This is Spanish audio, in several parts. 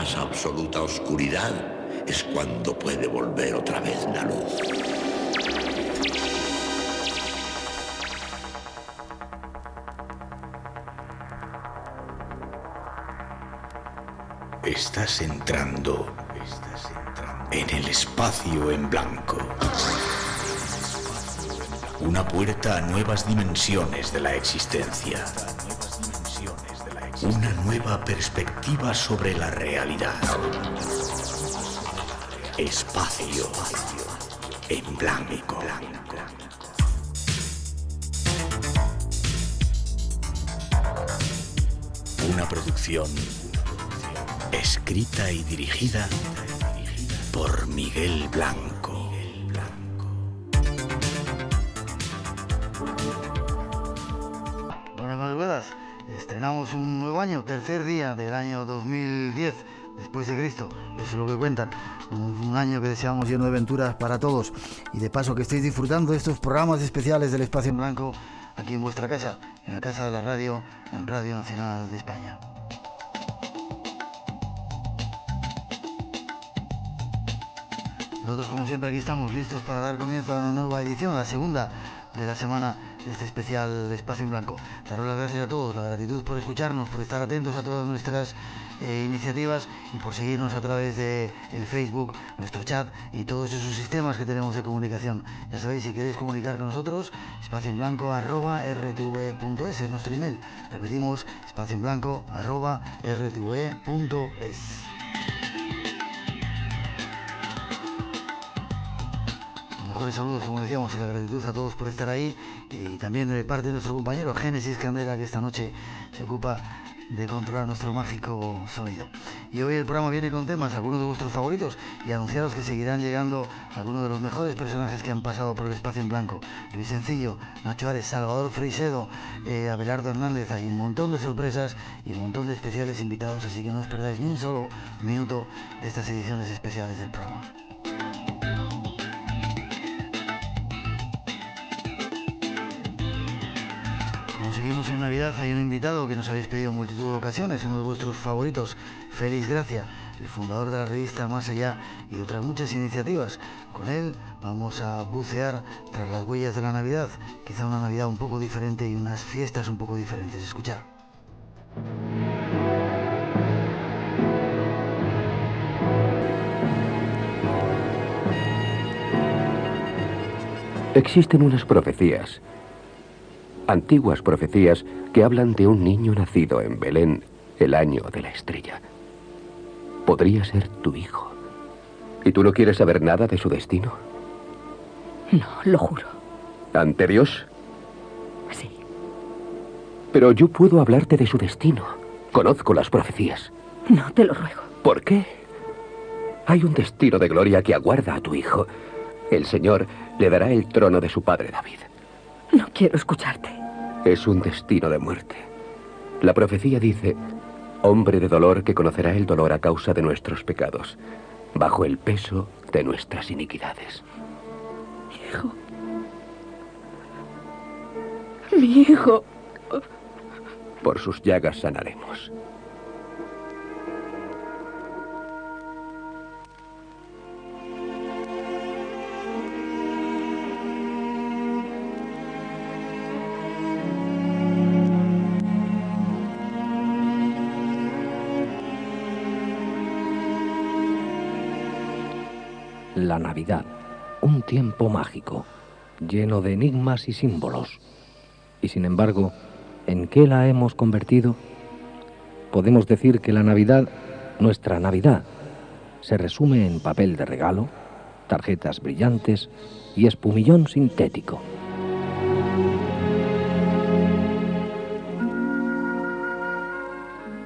más absoluta oscuridad es cuando puede volver otra vez la luz. Estás entrando en el espacio en blanco. Una puerta a nuevas dimensiones de la existencia. Una nueva perspectiva sobre la realidad. Espacio en blanco. Una producción escrita y dirigida por Miguel Blanco. Buenas madrugadas. Estrenamos un nuevo año, tercer día del año 2010 después de Cristo. Eso es lo que cuentan. Un año que deseamos lleno de aventuras para todos. Y de paso que estéis disfrutando de estos programas especiales del Espacio en Blanco aquí en vuestra casa, en la casa de la radio, en Radio Nacional de España. Nosotros, como siempre, aquí estamos listos para dar comienzo a una nueva edición, la segunda de la semana de este especial de Espacio en Blanco. Daros las gracias a todos, la gratitud por escucharnos, por estar atentos a todas nuestras iniciativas y por seguirnos a través de el Facebook, nuestro chat y todos esos sistemas que tenemos de comunicación. Ya sabéis, si queréis comunicar con nosotros, espacioenblanco@rtve.es es nuestro email. Repetimos, espacioenblanco@rtve.es. Mejores saludos, como decíamos, y la gratitud a todos por estar ahí, y también de parte de nuestro compañero Génesis Candela, que esta noche se ocupa de controlar nuestro mágico sonido. Y hoy el programa viene con temas, algunos de vuestros favoritos, y anunciaros que seguirán llegando algunos de los mejores personajes que han pasado por el Espacio en Blanco. Luis Sencillo, Nacho Ares, Salvador Freixedo, Abelardo Hernández. Hay un montón de sorpresas y un montón de especiales invitados, así que no os perdáis ni un solo minuto de estas ediciones especiales del programa. Seguimos en Navidad. Hay un invitado que nos habéis pedido en multitud de ocasiones, uno de vuestros favoritos, Félix Gracia, el fundador de la revista Más Allá y de otras muchas iniciativas. Con él vamos a bucear tras las huellas de la Navidad, quizá una Navidad un poco diferente y unas fiestas un poco diferentes. Escuchad. Existen unas profecías, antiguas profecías, que hablan de un niño nacido en Belén, el año de la estrella. Podría ser tu hijo. ¿Y tú no quieres saber nada de su destino? No, lo juro. ¿Ante Dios? Sí. Pero yo puedo hablarte de su destino. Conozco las profecías. No, te lo ruego. ¿Por qué? Hay un destino de gloria que aguarda a tu hijo. El Señor le dará el trono de su padre David. No quiero escucharte. Es un destino de muerte. La profecía dice: hombre de dolor que conocerá el dolor a causa de nuestros pecados, bajo el peso de nuestras iniquidades. Hijo. Mi hijo. Por sus llagas sanaremos. La Navidad, un tiempo mágico, lleno de enigmas y símbolos. Y sin embargo, ¿en qué la hemos convertido? Podemos decir que la Navidad, nuestra Navidad, se resume en papel de regalo, tarjetas brillantes y espumillón sintético.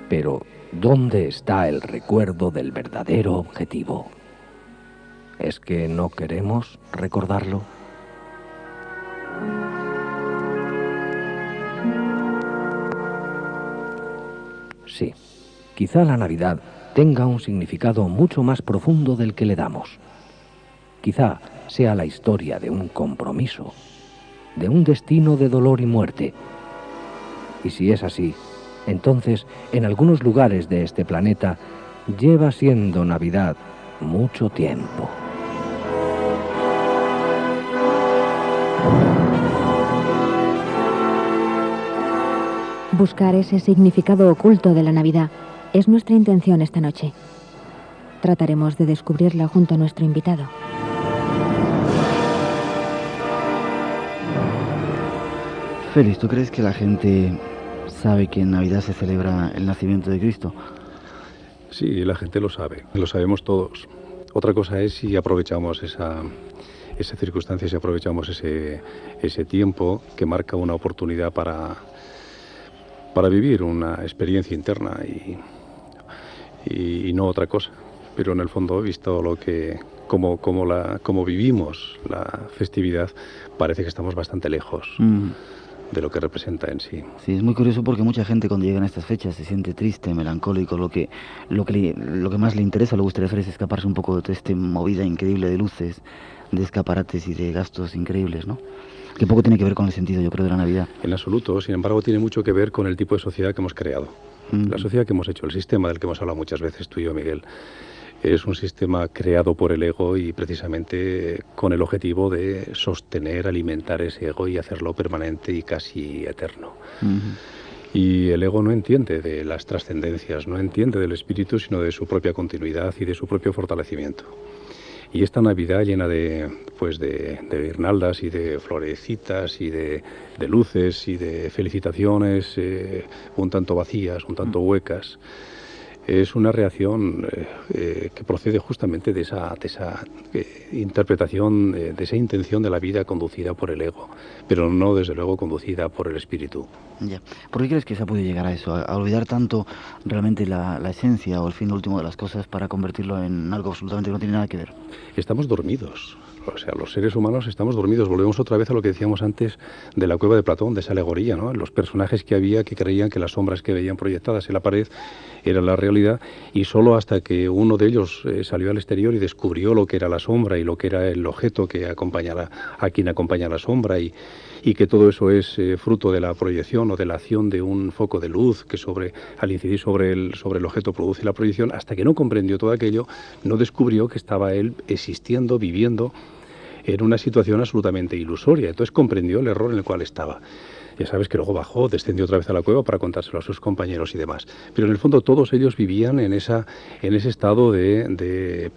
Pero, ¿dónde está el recuerdo del verdadero objetivo? ¿Es que no queremos recordarlo? Sí, quizá la Navidad tenga un significado mucho más profundo del que le damos. Quizá sea la historia de un compromiso, de un destino de dolor y muerte. Y si es así, entonces, en algunos lugares de este planeta, lleva siendo Navidad mucho tiempo. Buscar ese significado oculto de la Navidad es nuestra intención esta noche. Trataremos de descubrirla junto a nuestro invitado. Félix, ¿tú crees que la gente sabe que en Navidad se celebra el nacimiento de Cristo? Sí, la gente lo sabe, lo sabemos todos. Otra cosa es si aprovechamos esa circunstancia, si aprovechamos ese tiempo que marca una oportunidad para vivir una experiencia interna y no otra cosa. Pero en el fondo, visto cómo vivimos la festividad, parece que estamos bastante lejos de lo que representa en sí. Sí, es muy curioso porque mucha gente cuando llegan a estas fechas se siente triste, melancólico, lo que más le interesa, le gustaría hacer es escaparse un poco de toda esta movida increíble de luces, de escaparates y de gastos increíbles, ¿no? Que poco tiene que ver con el sentido, yo creo, de la Navidad. En absoluto, sin embargo, tiene mucho que ver con el tipo de sociedad que hemos creado. La sociedad que hemos hecho, el sistema del que hemos hablado muchas veces tú y yo, Miguel, es un sistema creado por el ego y precisamente con el objetivo de sostener, alimentar ese ego y hacerlo permanente y casi eterno. Y el ego no entiende de las trascendencias, no entiende del espíritu, sino de su propia continuidad y de su propio fortalecimiento. Y esta Navidad llena de guirnaldas y de florecitas y de luces y de felicitaciones un tanto vacías, un tanto huecas, es una reacción que procede justamente de esa interpretación, de esa intención de la vida conducida por el ego, pero no desde luego conducida por el espíritu. Ya. ¿Por qué crees que se ha podido llegar a eso? A olvidar tanto realmente la esencia o el fin último de las cosas para convertirlo en algo absolutamente que no tiene nada que ver. Estamos dormidos. O sea, los seres humanos estamos dormidos. Volvemos otra vez a lo que decíamos antes de la cueva de Platón, de esa alegoría, ¿no? Los personajes que había que creían que las sombras que veían proyectadas en la pared eran la realidad, y solo hasta que uno de ellos salió al exterior y descubrió lo que era la sombra y lo que era el objeto que acompaña a quien acompaña la sombra y que todo eso es fruto de la proyección o de la acción de un foco de luz que al incidir sobre el objeto produce la proyección, hasta que no comprendió todo aquello, no descubrió que estaba él existiendo, viviendo en una situación absolutamente ilusoria. Entonces comprendió el error en el cual estaba. Ya sabes que luego bajó, descendió otra vez a la cueva para contárselo a sus compañeros y demás. Pero en el fondo todos ellos vivían en ese estado de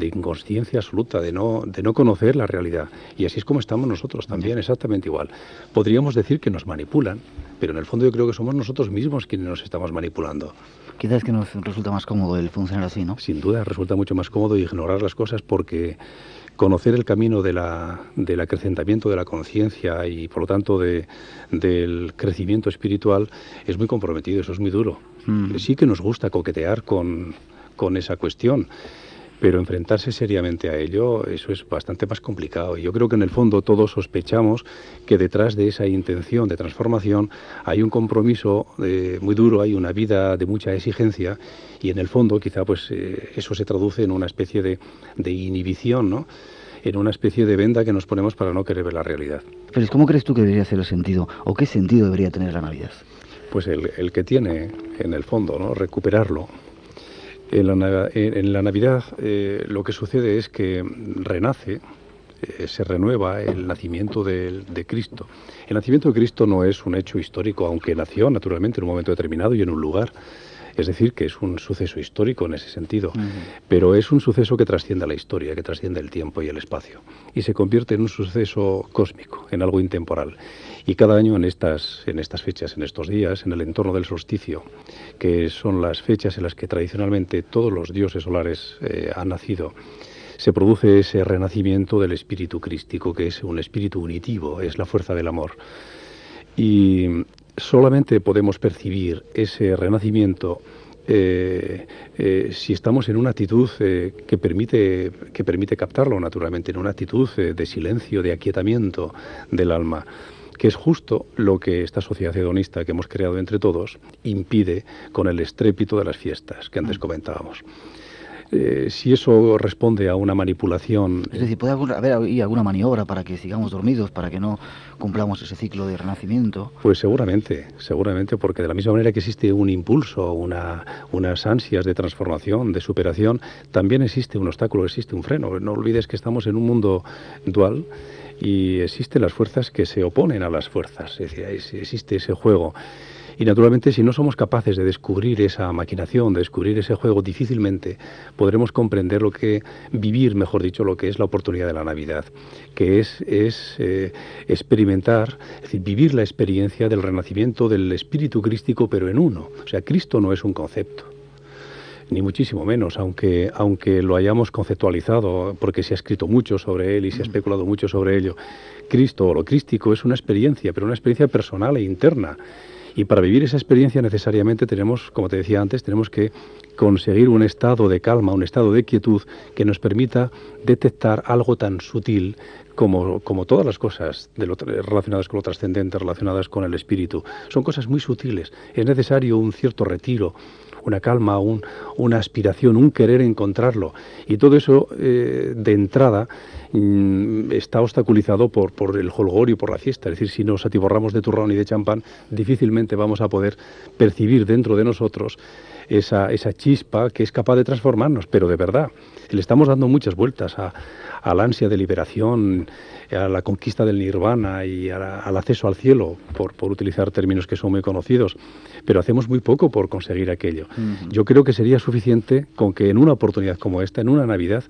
inconsciencia absoluta, de no conocer la realidad. Y así es como estamos nosotros también, exactamente igual. Podríamos decir que nos manipulan, pero en el fondo yo creo que somos nosotros mismos quienes nos estamos manipulando. Quizás que nos resulta más cómodo el funcionar así, ¿no? Sin duda, resulta mucho más cómodo ignorar las cosas porque conocer el camino del acrecentamiento de la conciencia y, por lo tanto, del crecimiento espiritual es muy comprometido, eso es muy duro. Sí que nos gusta coquetear con esa cuestión, pero enfrentarse seriamente a ello, eso es bastante más complicado. Y yo creo que en el fondo todos sospechamos que detrás de esa intención de transformación hay un compromiso muy duro, hay una vida de mucha exigencia, y en el fondo quizá eso se traduce en una especie de inhibición, ¿no? En una especie de venda que nos ponemos para no querer ver la realidad. Pero ¿cómo crees tú que debería ser el sentido? ¿O qué sentido debería tener la Navidad? Pues el que tiene, en el fondo, ¿no? Recuperarlo. En la Navidad lo que sucede es que renace, se renueva el nacimiento de Cristo. El nacimiento de Cristo no es un hecho histórico, aunque nació naturalmente en un momento determinado y en un lugar. Es decir, que es un suceso histórico en ese sentido, pero es un suceso que trasciende a la historia, que trasciende el tiempo y el espacio, y se convierte en un suceso cósmico, en algo intemporal. Y cada año en estas fechas, en estos días, en el entorno del solsticio, que son las fechas en las que tradicionalmente todos los dioses solares han nacido, se produce ese renacimiento del espíritu crístico, que es un espíritu unitivo, es la fuerza del amor. Y solamente podemos percibir ese renacimiento si estamos en una actitud que permite captarlo naturalmente, en una actitud de silencio, de aquietamiento del alma, que es justo lo que esta sociedad hedonista que hemos creado entre todos impide con el estrépito de las fiestas que antes comentábamos. Si eso responde a una manipulación... Es decir, ¿puede haber ahí alguna maniobra para que sigamos dormidos, para que no cumplamos ese ciclo de renacimiento? Pues seguramente, porque de la misma manera que existe un impulso, unas ansias de transformación, de superación, también existe un obstáculo, existe un freno. No olvides que estamos en un mundo dual y existen las fuerzas que se oponen a las fuerzas, es decir, existe ese juego. Y naturalmente, si no somos capaces de descubrir esa maquinación, de descubrir ese juego, difícilmente podremos comprender vivir, mejor dicho, lo que es la oportunidad de la Navidad, que es experimentar, es decir, vivir la experiencia del renacimiento del espíritu crístico, pero en uno. O sea, Cristo no es un concepto, ni muchísimo menos, aunque lo hayamos conceptualizado, porque se ha escrito mucho sobre él y se ha especulado mucho sobre ello. Cristo o lo crístico es una experiencia, pero una experiencia personal e interna. Y para vivir esa experiencia necesariamente tenemos, como te decía antes, tenemos que conseguir un estado de calma, un estado de quietud que nos permita detectar algo tan sutil como todas las cosas relacionadas con lo trascendente, relacionadas con el espíritu. Son cosas muy sutiles. Es necesario un cierto retiro, una calma, una aspiración, un querer encontrarlo. Y todo eso, de entrada, está obstaculizado por el jolgorio, por la fiesta. Es decir, si nos atiborramos de turrón y de champán, difícilmente vamos a poder percibir dentro de nosotros esa chispa que es capaz de transformarnos, pero de verdad. Le estamos dando muchas vueltas al ansia de liberación, a la conquista del nirvana y al acceso al cielo, por utilizar términos que son muy conocidos, pero hacemos muy poco por conseguir aquello. Yo creo que sería suficiente con que en una oportunidad como esta, en una Navidad,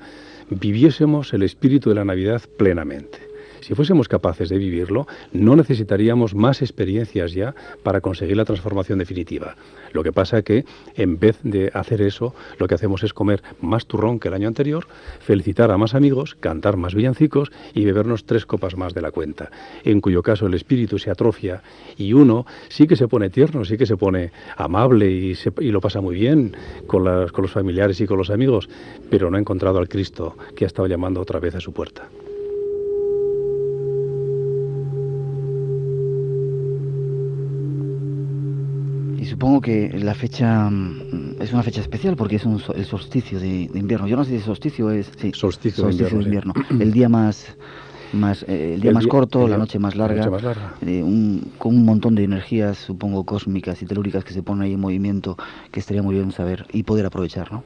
viviésemos el espíritu de la Navidad plenamente. Si fuésemos capaces de vivirlo, no necesitaríamos más experiencias ya para conseguir la transformación definitiva. Lo que pasa es que, en vez de hacer eso, lo que hacemos es comer más turrón que el año anterior, felicitar a más amigos, cantar más villancicos y bebernos 3 copas más de la cuenta, en cuyo caso el espíritu se atrofia y uno sí que se pone tierno, sí que se pone amable y lo pasa muy bien con los familiares y con los amigos, pero no ha encontrado al Cristo que ha estado llamando otra vez a su puerta. Supongo que la fecha es una fecha especial porque es el solsticio de invierno. Yo no sé si solsticio es... Sí, solsticio de invierno. Sí. El día más corto, la noche más larga, con un montón de energías, supongo, cósmicas y telúricas que se ponen ahí en movimiento, que estaría muy bien saber y poder aprovechar, ¿no?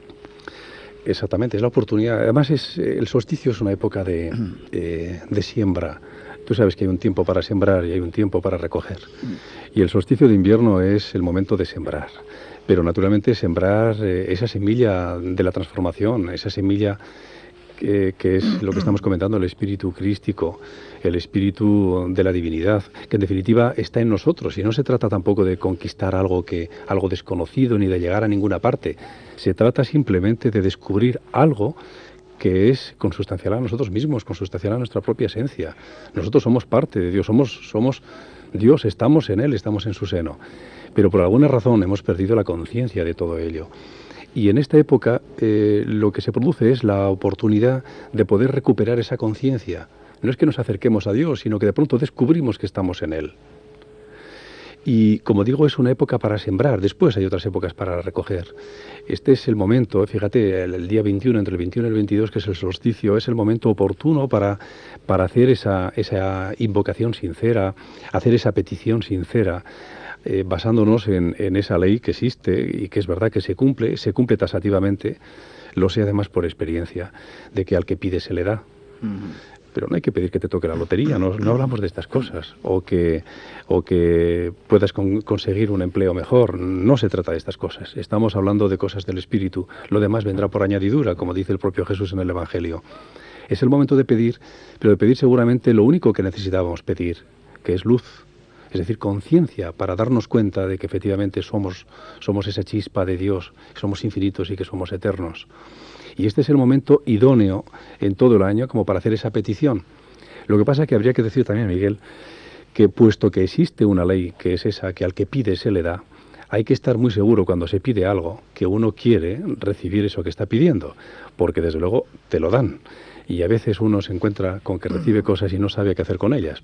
Exactamente, es la oportunidad. Además, el solsticio es una época de siembra. Tú sabes que hay un tiempo para sembrar y hay un tiempo para recoger. Y el solsticio de invierno es el momento de sembrar. Pero naturalmente sembrar esa semilla de la transformación, esa semilla que es lo que estamos comentando, el espíritu crístico, el espíritu de la divinidad, que en definitiva está en nosotros. Y no se trata tampoco de conquistar algo desconocido ni de llegar a ninguna parte. Se trata simplemente de descubrir algo que es consustancial a nosotros mismos, consustancial a nuestra propia esencia. Nosotros somos parte de Dios, somos Dios, estamos en Él, estamos en su seno. Pero por alguna razón hemos perdido la conciencia de todo ello. Y en esta época lo que se produce es la oportunidad de poder recuperar esa conciencia. No es que nos acerquemos a Dios, sino que de pronto descubrimos que estamos en Él. Y como digo, es una época para sembrar, después hay otras épocas para recoger. Este es el momento, fíjate, el día 21, entre el 21 y el 22, que es el solsticio, es el momento oportuno para hacer esa invocación sincera, hacer esa petición sincera, basándonos en esa ley que existe y que es verdad que se cumple taxativamente, lo sé además por experiencia, de que al que pide se le da. Pero no hay que pedir que te toque la lotería, no hablamos de estas cosas, o que puedas conseguir un empleo mejor, no se trata de estas cosas, estamos hablando de cosas del espíritu, lo demás vendrá por añadidura, como dice el propio Jesús en el Evangelio. Es el momento de pedir, pero de pedir seguramente lo único que necesitábamos pedir, que es luz, es decir, conciencia, para darnos cuenta de que efectivamente somos esa chispa de Dios, somos infinitos y que somos eternos. Y este es el momento idóneo en todo el año como para hacer esa petición. Lo que pasa es que habría que decir también, Miguel, que puesto que existe una ley que es esa, que al que pide se le da, hay que estar muy seguro cuando se pide algo que uno quiere recibir eso que está pidiendo, porque desde luego te lo dan. Y a veces uno se encuentra con que recibe cosas y no sabe qué hacer con ellas.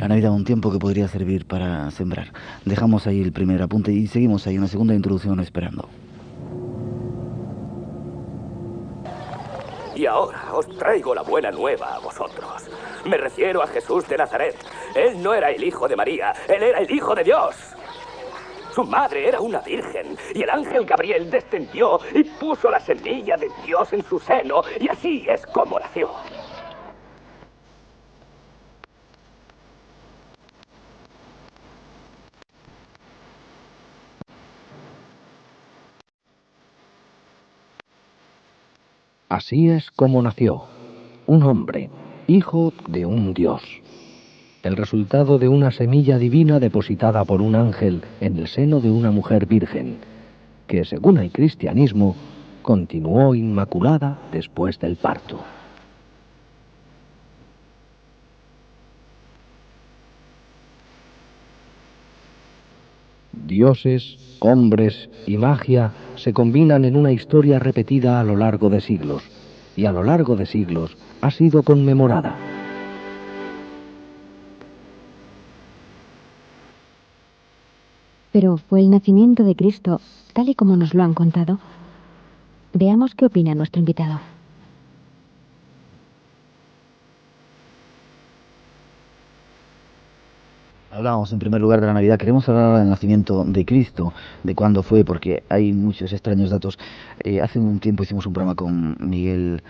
La Navidad, un tiempo que podría servir para sembrar. Dejamos ahí el primer apunte y seguimos ahí una segunda introducción esperando. Y ahora os traigo la buena nueva a vosotros. Me refiero a Jesús de Nazaret. Él no era el hijo de María, él era el hijo de Dios. Su madre era una virgen, y el ángel Gabriel descendió y puso la semilla de Dios en su seno, y así es como nació. Así es como nació, un hombre, hijo de un Dios. El resultado de una semilla divina depositada por un ángel en el seno de una mujer virgen, que según el cristianismo continuó inmaculada después del parto. Dioses, hombres y magia se combinan en una historia repetida a lo largo de siglos, y a lo largo de siglos ha sido conmemorada. Pero fue el nacimiento de Cristo, tal y como nos lo han contado. Veamos qué opina nuestro invitado. Hablábamos en primer lugar de la Navidad, queremos hablar ahora del nacimiento de Cristo, de cuándo fue, porque hay muchos extraños datos. Hace un tiempo hicimos un programa con Miguel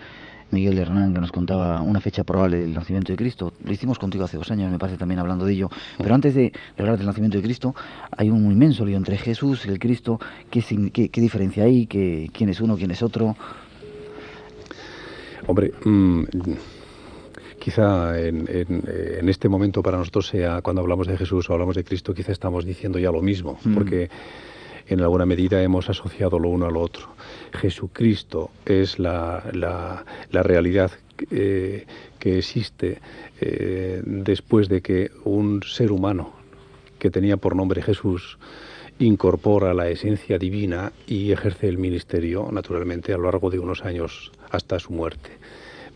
Hernán, que nos contaba una fecha probable del nacimiento de Cristo. Lo hicimos contigo hace 2 años, me parece, también hablando de ello. Pero antes de hablar del nacimiento de Cristo, hay un inmenso lío entre Jesús y el Cristo. ¿Qué diferencia hay? ¿Quién es uno, quién es otro? Hombre, quizá en este momento para nosotros sea, cuando hablamos de Jesús o hablamos de Cristo, quizá estamos diciendo ya lo mismo, porque en alguna medida hemos asociado lo uno a lo otro. Jesucristo es la realidad que existe después de que un ser humano que tenía por nombre Jesús incorpora la esencia divina y ejerce el ministerio, naturalmente, a lo largo de unos años hasta su muerte.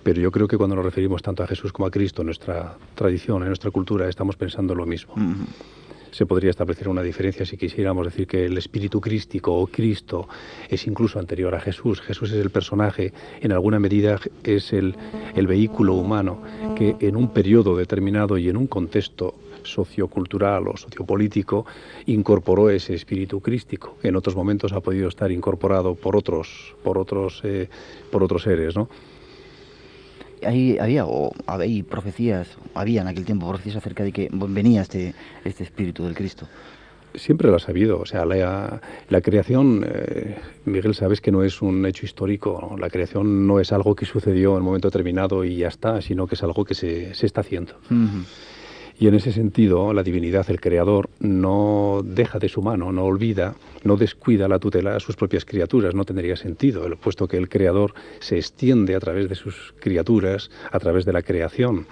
Pero yo creo que cuando nos referimos tanto a Jesús como a Cristo, en nuestra tradición, en nuestra cultura, estamos pensando lo mismo. Se podría establecer una diferencia si quisiéramos decir que el espíritu crístico o Cristo es incluso anterior a Jesús. Jesús es el personaje, en alguna medida es el vehículo humano que en un periodo determinado y en un contexto sociocultural o sociopolítico incorporó ese espíritu crístico. En otros momentos ha podido estar incorporado por otros seres, ¿no? Había profecías, había en aquel tiempo profecías acerca de que venía este espíritu del Cristo. Siempre lo ha sabido, o sea, la creación, Miguel, sabes que no es un hecho histórico, ¿no? La creación no es algo que sucedió en un momento determinado y ya está, sino que es algo que se está haciendo. Y en ese sentido, la divinidad, el creador, no deja de su mano, no olvida, no descuida la tutela a sus propias criaturas. No tendría sentido, puesto que el creador se extiende a través de sus criaturas, a través de la creación.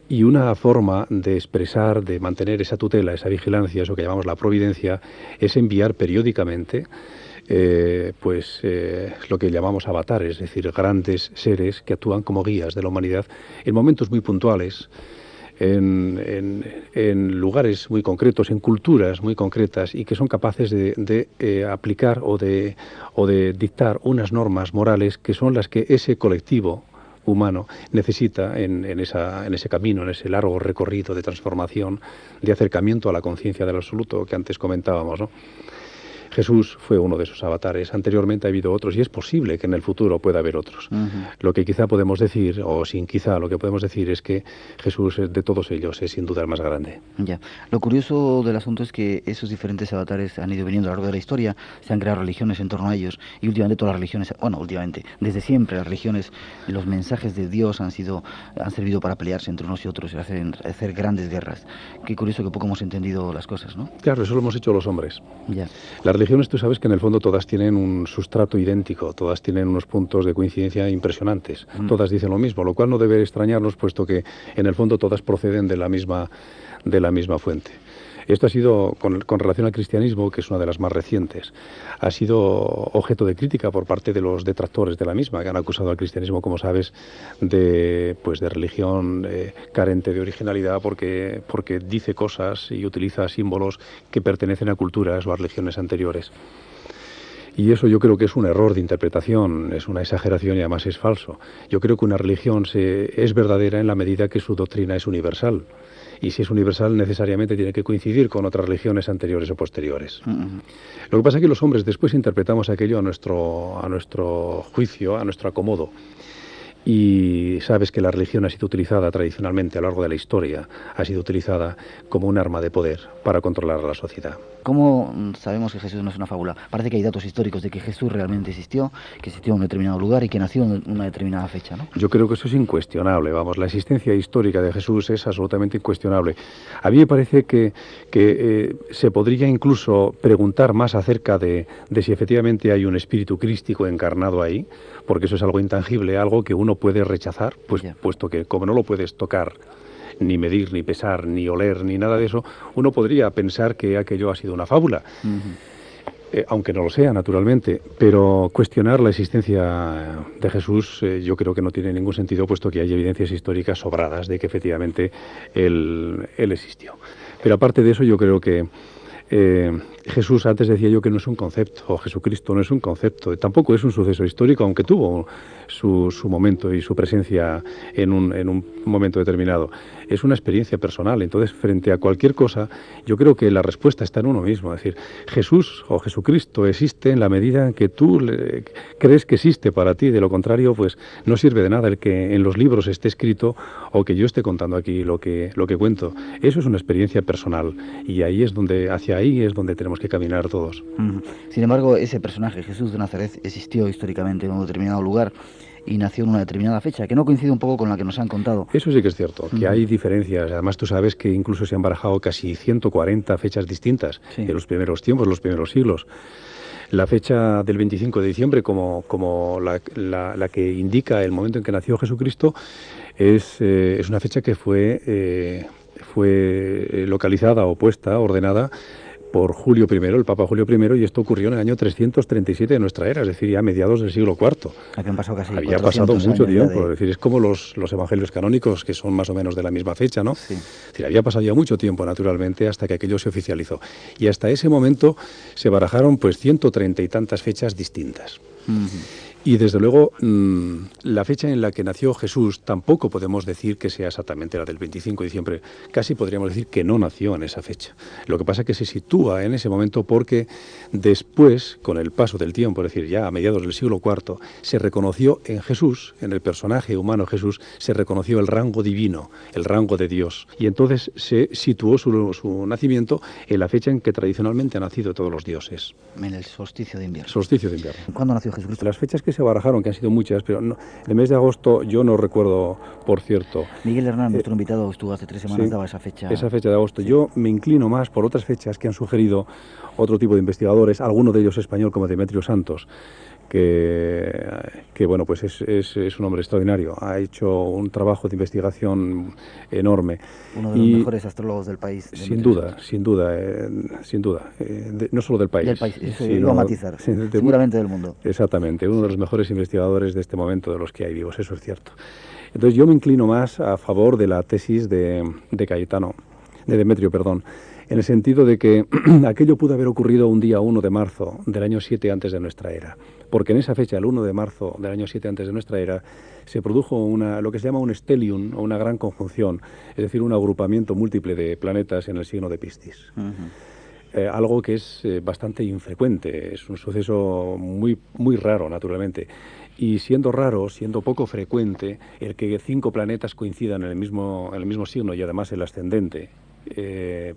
Y una forma de expresar, de mantener esa tutela, esa vigilancia, eso que llamamos la providencia, es enviar periódicamente lo que llamamos avatares, es decir, grandes seres que actúan como guías de la humanidad en momentos muy puntuales, en lugares muy concretos, en culturas muy concretas, y que son capaces de aplicar o de dictar unas normas morales que son las que ese colectivo humano necesita en ese camino, en ese largo recorrido de transformación, de acercamiento a la conciencia del absoluto que antes comentábamos, ¿no? Jesús fue uno de esos avatares. Anteriormente ha habido otros y es posible que en el futuro pueda haber otros. Lo que quizá podemos decir, o sin quizá, lo que podemos decir es que Jesús de todos ellos es sin duda el más grande. Ya. Lo curioso del asunto es que esos diferentes avatares han ido viniendo a lo largo de la historia, se han creado religiones en torno a ellos y últimamente todas las religiones, desde siempre las religiones, los mensajes de Dios han servido para pelearse entre unos y otros y hacer grandes guerras. Qué curioso que poco hemos entendido las cosas, ¿no? Claro, eso lo hemos hecho los hombres. Ya. Las religiones, tú sabes que en el fondo todas tienen un sustrato idéntico, todas tienen unos puntos de coincidencia impresionantes, todas dicen lo mismo, lo cual no debe extrañarnos, puesto que en el fondo todas proceden de la misma fuente. Esto ha sido, con relación al cristianismo, que es una de las más recientes, ha sido objeto de crítica por parte de los detractores de la misma, que han acusado al cristianismo, como sabes, de religión carente de originalidad porque dice cosas y utiliza símbolos que pertenecen a culturas o a religiones anteriores. Y eso yo creo que es un error de interpretación, es una exageración y además es falso. Yo creo que una religión es verdadera en la medida que su doctrina es universal. Y si es universal, necesariamente tiene que coincidir con otras religiones anteriores o posteriores. Lo que pasa es que los hombres después interpretamos aquello a nuestro juicio, a nuestro acomodo. Y sabes que la religión ha sido utilizada tradicionalmente a lo largo de la historia, ha sido utilizada como un arma de poder para controlar a la sociedad. ¿Cómo sabemos que Jesús no es una fábula? Parece que hay datos históricos de que Jesús realmente existió, que existió en un determinado lugar y que nació en una determinada fecha, ¿no? Yo creo que eso es incuestionable, vamos, la existencia histórica de Jesús es absolutamente incuestionable. A mí me parece que se podría incluso preguntar más acerca de si efectivamente hay un espíritu crístico encarnado ahí, porque eso es algo intangible, algo que uno puede rechazar, puesto que como no lo puedes tocar, ni medir, ni pesar, ni oler, ni nada de eso, uno podría pensar que aquello ha sido una fábula. Aunque no lo sea, naturalmente, pero cuestionar la existencia de Jesús yo creo que no tiene ningún sentido, puesto que hay evidencias históricas sobradas de que efectivamente él existió. Pero aparte de eso, yo creo que Jesús, antes decía yo que no es un concepto, o Jesucristo no es un concepto, tampoco es un suceso histórico, aunque tuvo su momento y su presencia en un momento determinado. Es una experiencia personal. Entonces, frente a cualquier cosa, yo creo que la respuesta está en uno mismo. Es decir, Jesús o Jesucristo existe en la medida en que tú crees que existe para ti. De lo contrario, pues no sirve de nada el que en los libros esté escrito o que yo esté contando aquí lo que cuento. Eso es una experiencia personal y hacia ahí es donde tenemos que caminar todos. Sin embargo, ese personaje, Jesús de Nazaret, existió históricamente en un determinado lugar y nació en una determinada fecha, que no coincide un poco con la que nos han contado. Eso sí que es cierto, que hay diferencias. Además, tú sabes que incluso se han barajado casi 140 fechas distintas en los primeros tiempos, los primeros siglos. La fecha del 25 de diciembre, como la que indica el momento en que nació Jesucristo, es una fecha que fue localizada, ordenada por Julio I, el Papa Julio I, y esto ocurrió en el año 337 de nuestra era, es decir, ya a mediados del siglo IV. Habían pasado casi Había pasado mucho tiempo, es decir, es como los evangelios canónicos, que son más o menos de la misma fecha, ¿no? Sí. Es decir, había pasado ya mucho tiempo, naturalmente, hasta que aquello se oficializó. Y hasta ese momento se barajaron, pues, 130 y tantas fechas distintas. Y desde luego la fecha en la que nació Jesús tampoco podemos decir que sea exactamente la del 25 de diciembre, casi podríamos decir que no nació en esa fecha. Lo que pasa es que se sitúa en ese momento porque después, con el paso del tiempo, es decir, ya a mediados del siglo IV, se reconoció en Jesús, en el personaje humano Jesús, se reconoció el rango divino, el rango de Dios. Y entonces se situó su nacimiento en la fecha en que tradicionalmente han nacido todos los dioses. En el solsticio de invierno. Solsticio de invierno. ¿Cuándo nació Jesucristo? Las fechas que se barajaron, que han sido muchas, pero no, el mes de agosto yo no recuerdo, por cierto. Miguel Hernán, nuestro invitado, estuvo hace 3 semanas, daba esa fecha. Esa fecha de agosto. Sí. Yo me inclino más por otras fechas que han sugerido otro tipo de investigadores, alguno de ellos español como Demetrio Santos, que bueno, pues es un hombre extraordinario, ha hecho un trabajo de investigación enorme. Uno de los mejores astrólogos del país. Sin duda, no solo del país. Del país, eso iba a matizar, seguramente del mundo. Exactamente, uno de los mejores investigadores de este momento, de los que hay vivos, eso es cierto. Entonces yo me inclino más a favor de la tesis de Demetrio, en el sentido de que aquello pudo haber ocurrido un día 1 de marzo del año 7 antes de nuestra era, porque en esa fecha, el 1 de marzo del año 7 antes de nuestra era, se produjo lo que se llama un stellium, o una gran conjunción, es decir, un agrupamiento múltiple de planetas en el signo de Piscis. Algo que es bastante infrecuente, es un suceso muy, muy raro, naturalmente. Y siendo raro, siendo poco frecuente, el que 5 planetas coincidan en el mismo signo y además el ascendente,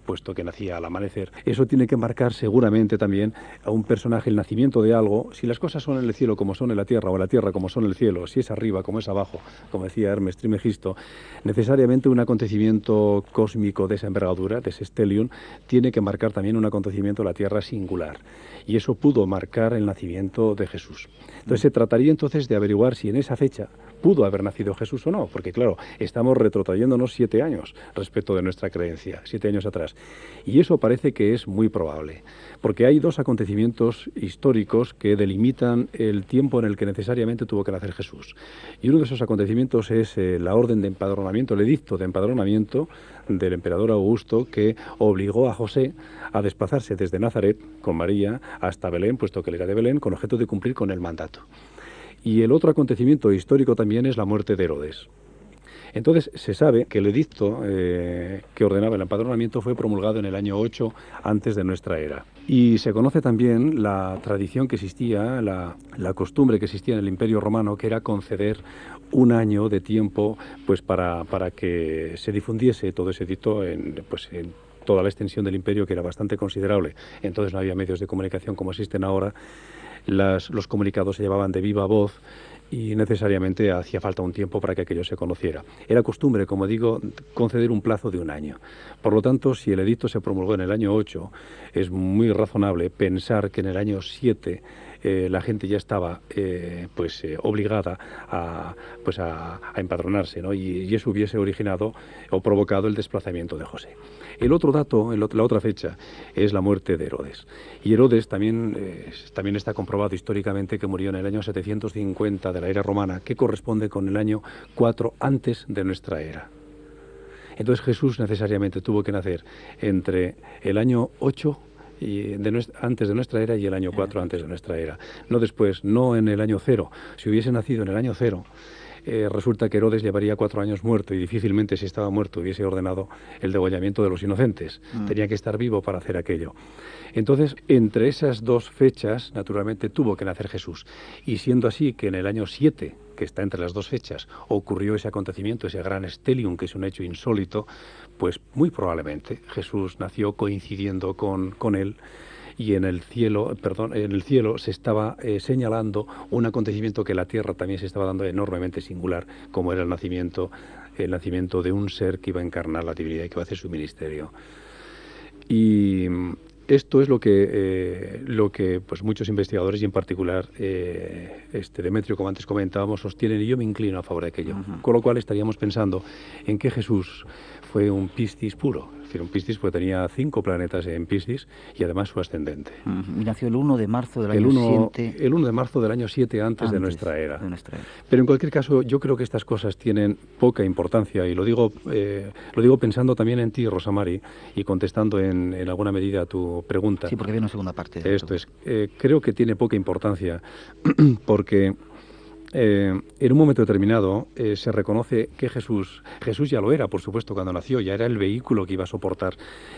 puesto que nacía al amanecer, eso tiene que marcar seguramente también a un personaje el nacimiento de algo. Si las cosas son en el cielo como son en la tierra, o en la tierra como son en el cielo, si es arriba como es abajo, como decía Hermes Trismegisto, necesariamente un acontecimiento cósmico de esa envergadura, de ese stellium, tiene que marcar también un acontecimiento de la tierra singular. Y eso pudo marcar el nacimiento de Jesús. Entonces se trataría entonces de averiguar si en esa fecha pudo haber nacido Jesús o no, porque claro, estamos retrotrayéndonos 7 años respecto de nuestra creencia. María, 7 años atrás. Y eso parece que es muy probable, porque hay dos acontecimientos históricos que delimitan el tiempo en el que necesariamente tuvo que nacer Jesús. Y uno de esos acontecimientos es la orden de empadronamiento, el edicto de empadronamiento del emperador Augusto, que obligó a José a desplazarse desde Nazaret con María hasta Belén, puesto que él era de Belén, con objeto de cumplir con el mandato. Y el otro acontecimiento histórico también es la muerte de Herodes. Entonces se sabe que el edicto que ordenaba el empadronamiento fue promulgado en el año 8 antes de nuestra era. Y se conoce también la tradición que existía, la costumbre que existía en el Imperio Romano, que era conceder un año de tiempo pues para que se difundiese todo ese edicto en toda la extensión del imperio, que era bastante considerable. Entonces no había medios de comunicación como existen ahora. Los comunicados se llevaban de viva voz y necesariamente hacía falta un tiempo para que aquello se conociera. Era costumbre, como digo, conceder un plazo de un año. Por lo tanto, si el edicto se promulgó en el año 8, es muy razonable pensar que en el año 7 la gente ya estaba obligada a empadronarse, ¿no? Y eso hubiese originado o provocado el desplazamiento de José. El otro dato, la otra fecha, es la muerte de Herodes. Y Herodes también está comprobado históricamente que murió en el año 750 de la era romana, que corresponde con el año 4 antes de nuestra era. Entonces Jesús necesariamente tuvo que nacer entre el año 8 antes de nuestra era y el año 4 antes de nuestra era. No después, no en el año 0. Si hubiese nacido en el año 0, resulta que Herodes llevaría 4 años muerto y difícilmente, si estaba muerto, hubiese ordenado el degollamiento de los inocentes. Tenía que estar vivo para hacer aquello. Entonces, entre esas dos fechas, naturalmente, tuvo que nacer Jesús. Y siendo así que en el año 7, que está entre las dos fechas, ocurrió ese acontecimiento, ese gran stelium, que es un hecho insólito, pues muy probablemente Jesús nació coincidiendo con él. Y en el cielo se estaba señalando un acontecimiento que la tierra también se estaba dando enormemente singular, como era el nacimiento de un ser que iba a encarnar la divinidad y que iba a hacer su ministerio. Y esto es lo que pues muchos investigadores, y en particular Demetrio, como antes comentábamos, sostienen, y yo me inclino a favor de aquello. Con lo cual estaríamos pensando en que Jesús fue un Piscis puro. Es decir, un Piscis porque tenía 5 planetas en Piscis y además su ascendente. Y nació el 1 de marzo del año 7. El 1 de marzo del año 7 antes de nuestra era. Pero en cualquier caso, yo creo que estas cosas tienen poca importancia, y lo digo pensando también en ti, Rosa Mari, y contestando en alguna medida a tu pregunta. Sí, porque viene una segunda parte de esto. Creo que tiene poca importancia porque en un momento determinado se reconoce que Jesús ya lo era, por supuesto, cuando nació, ya era el vehículo que iba a soportar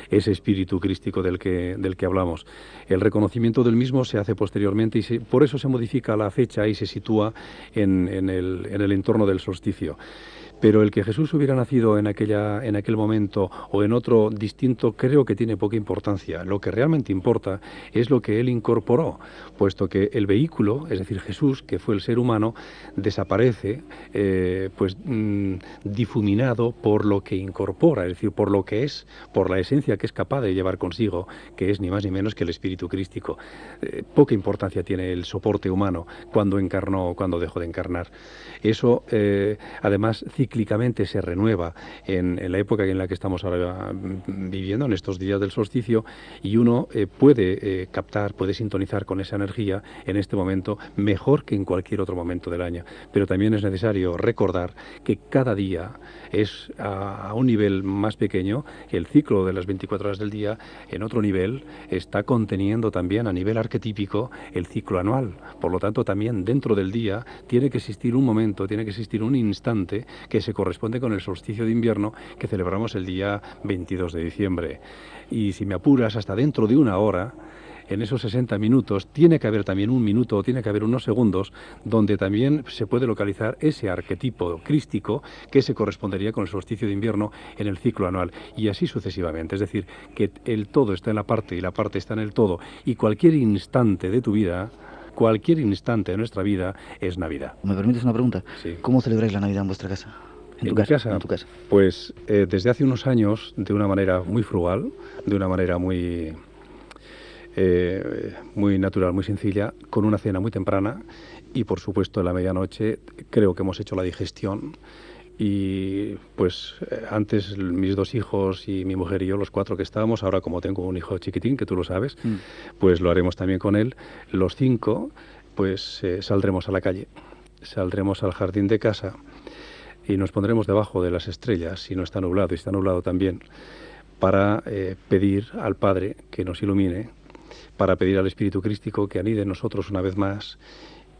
ese espíritu crístico del que hablamos. El reconocimiento del mismo se hace posteriormente y por eso se modifica la fecha y se sitúa en el entorno del solsticio. Pero el que Jesús hubiera nacido en aquel momento o en otro distinto, creo que tiene poca importancia. Lo que realmente importa es lo que él incorporó, puesto que el vehículo, es decir, Jesús, que fue el ser humano, desaparece difuminado por lo que incorpora, es decir, por lo que es, por la esencia que es capaz de llevar consigo, que es ni más ni menos que el espíritu crístico. Poca importancia tiene el soporte humano cuando dejó de encarnar. Eso, además, cíclicamente se renueva en la época en la que estamos ahora viviendo, en estos días del solsticio, y uno puede captar, puede sintonizar con esa energía en este momento mejor que en cualquier otro momento del año. Pero también es necesario recordar que cada día es a un nivel más pequeño, que el ciclo de las 24 horas del día en otro nivel está conteniendo también a nivel arquetípico el ciclo anual. Por lo tanto, también dentro del día tiene que existir un momento, tiene que existir un instante que se corresponde con el solsticio de invierno que celebramos el día 22 de diciembre. Y si me apuras, hasta dentro de una hora, en esos 60 minutos, tiene que haber también un minuto, tiene que haber unos segundos, donde también se puede localizar ese arquetipo crístico que se correspondería con el solsticio de invierno en el ciclo anual, y así sucesivamente. Es decir, que el todo está en la parte y la parte está en el todo, y cualquier instante de tu vida, cualquier instante de nuestra vida es Navidad. ¿Me permites una pregunta? Sí. ¿Cómo celebráis la Navidad en vuestra casa? ¿En tu casa? Pues desde hace unos años, de una manera muy frugal, de una manera muy natural, muy sencilla, con una cena muy temprana y, por supuesto, en la medianoche creo que hemos hecho la digestión Y pues antes mis 2 hijos y mi mujer y yo, los 4 que estábamos, ahora como tengo un hijo chiquitín, que tú lo sabes, pues lo haremos también con él. Los 5, pues saldremos a la calle, saldremos al jardín de casa y nos pondremos debajo de las estrellas, si no está nublado, y está nublado también, para pedir al Padre que nos ilumine, para pedir al Espíritu Crístico que anide en nosotros una vez más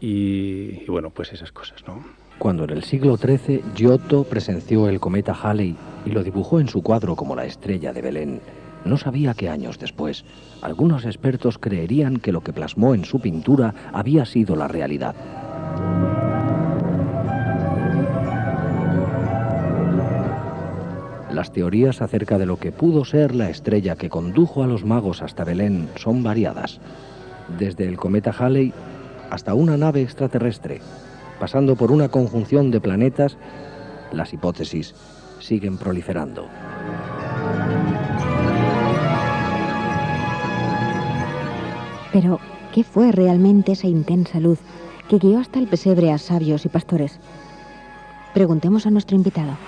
y bueno, pues esas cosas, ¿no? Cuando en el siglo XIII Giotto presenció el cometa Halley y lo dibujó en su cuadro como la estrella de Belén, no sabía que años después algunos expertos creerían que lo que plasmó en su pintura había sido la realidad. Las teorías acerca de lo que pudo ser la estrella que condujo a los magos hasta Belén son variadas, desde el cometa Halley hasta una nave extraterrestre. Pasando por una conjunción de planetas, las hipótesis siguen proliferando. Pero, ¿qué fue realmente esa intensa luz que guió hasta el pesebre a sabios y pastores? Preguntemos a nuestro invitado.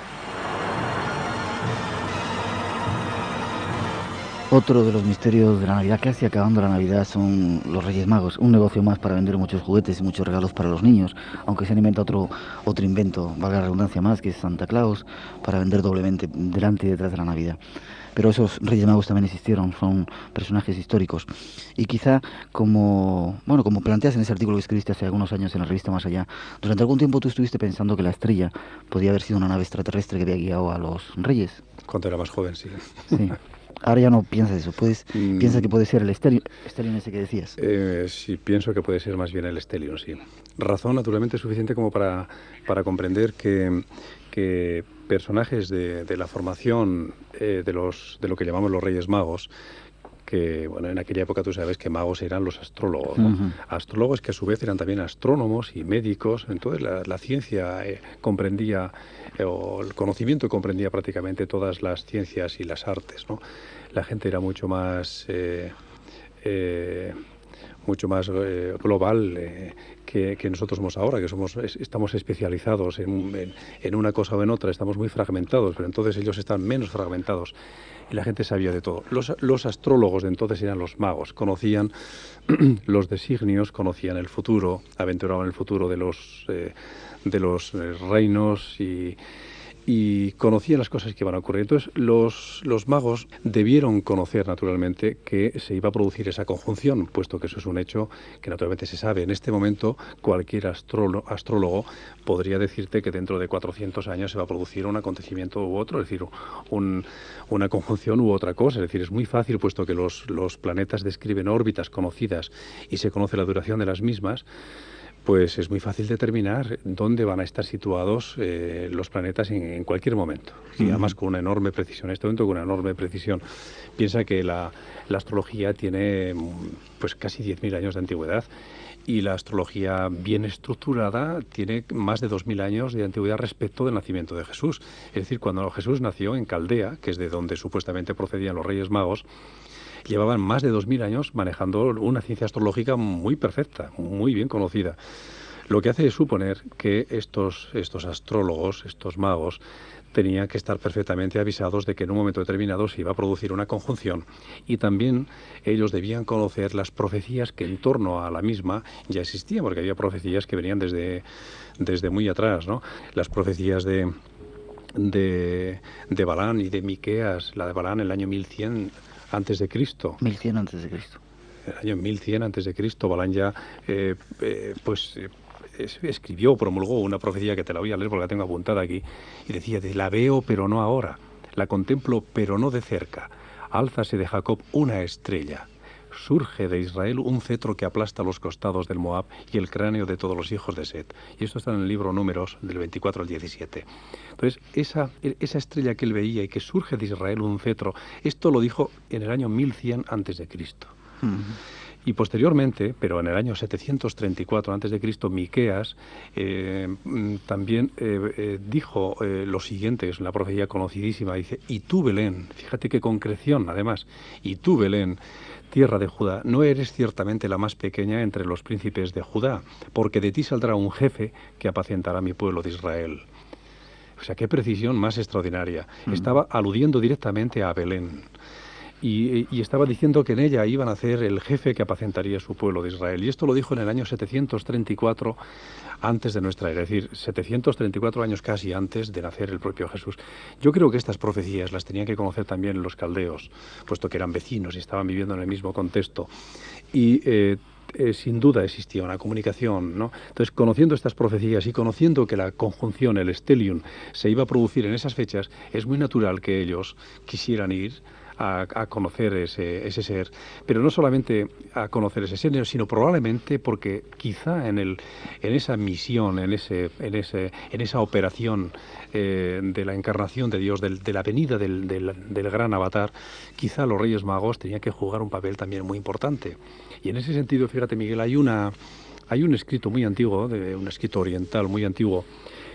Otro de los misterios de la Navidad, casi acabando la Navidad, son los Reyes Magos. Un negocio más para vender muchos juguetes y muchos regalos para los niños, aunque se han inventado otro invento, valga la redundancia más, que es Santa Claus, para vender doblemente delante y detrás de la Navidad. Pero esos Reyes Magos también existieron, son personajes históricos. Y quizá, como planteas en ese artículo que escribiste hace algunos años en la revista Más Allá, durante algún tiempo tú estuviste pensando que la estrella podía haber sido una nave extraterrestre que había guiado a los Reyes. Cuando era más joven, sí. Sí. Ahora ya no piensas eso, piensas que puede ser el Stellium ese que decías. Sí, pienso que puede ser más bien el Stellium, sí. Razón naturalmente suficiente como para comprender que personajes de la formación de lo que llamamos los Reyes Magos, que bueno, en aquella época tú sabes que magos eran los astrólogos, ¿no? Astrólogos que a su vez eran también astrónomos y médicos. Entonces la ciencia comprendía, o el conocimiento comprendía prácticamente todas las ciencias y las artes, ¿no? La gente era mucho más global que nosotros somos ahora, que estamos especializados en una cosa o en otra, estamos muy fragmentados, pero entonces ellos están menos fragmentados y la gente sabía de todo. Los astrólogos de entonces eran los magos, conocían los designios, conocían el futuro, aventuraban el futuro de los reinos y conocían las cosas que iban a ocurrir. Entonces los magos debieron conocer naturalmente que se iba a producir esa conjunción, puesto que eso es un hecho que naturalmente se sabe. En este momento cualquier astrólogo podría decirte que dentro de 400 años se va a producir un acontecimiento u otro, es decir, una conjunción u otra cosa. Es decir, es muy fácil, puesto que los planetas describen órbitas conocidas y se conoce la duración de las mismas, pues es muy fácil determinar dónde van a estar situados los planetas en cualquier momento. Y además con una enorme precisión. En este momento con una enorme precisión. Piensa que la astrología tiene pues casi 10.000 años de antigüedad y la astrología bien estructurada tiene más de 2.000 años de antigüedad respecto del nacimiento de Jesús. Es decir, cuando Jesús nació en Caldea, que es de donde supuestamente procedían los Reyes Magos, llevaban más de 2.000 años manejando una ciencia astrológica muy perfecta, muy bien conocida. Lo que hace suponer que estos astrólogos, estos magos, tenían que estar perfectamente avisados de que en un momento determinado se iba a producir una conjunción y también ellos debían conocer las profecías que en torno a la misma ya existían, porque había profecías que venían desde muy atrás, ¿no? Las profecías de Balán y de Miqueas, la de Balán en el año 1100 antes de Cristo. 1100 antes de Cristo. El año 1100 antes de Cristo, Balán ya escribió, promulgó una profecía que te la voy a leer porque la tengo apuntada aquí, y decía: la veo pero no ahora, la contemplo pero no de cerca, álzase de Jacob una estrella, surge de Israel un cetro que aplasta los costados del Moab y el cráneo de todos los hijos de Set. Y esto está en el libro Números del 24 al 17. Entonces, esa estrella que él veía y que surge de Israel un cetro, esto lo dijo en el año 1100 antes de Cristo. Y posteriormente, pero en el año 734 a.C., Miqueas también dijo lo siguiente, es una profecía conocidísima, dice: y tú, Belén, fíjate qué concreción además, y tú, Belén, tierra de Judá, no eres ciertamente la más pequeña entre los príncipes de Judá, porque de ti saldrá un jefe que apacentará mi pueblo de Israel. O sea, qué precisión más extraordinaria. Estaba aludiendo directamente a Belén. Y estaba diciendo que en ella iba a nacer el jefe que apacentaría su pueblo de Israel. Y esto lo dijo en el año 734 antes de nuestra era, es decir, 734 años casi antes de nacer el propio Jesús. Yo creo que estas profecías las tenían que conocer también los caldeos, puesto que eran vecinos y estaban viviendo en el mismo contexto. Y sin duda existía una comunicación, ¿no? Entonces, conociendo estas profecías y conociendo que la conjunción, el stellium, se iba a producir en esas fechas, es muy natural que ellos quisieran ir a conocer ese ser, pero no solamente a conocer ese ser, sino probablemente porque quizá en esa misión, en esa operación de la encarnación de Dios, de la venida del gran avatar, quizá los Reyes Magos tenían que jugar un papel también muy importante. Y en ese sentido, fíjate, Miguel, hay un escrito muy antiguo, un escrito oriental muy antiguo,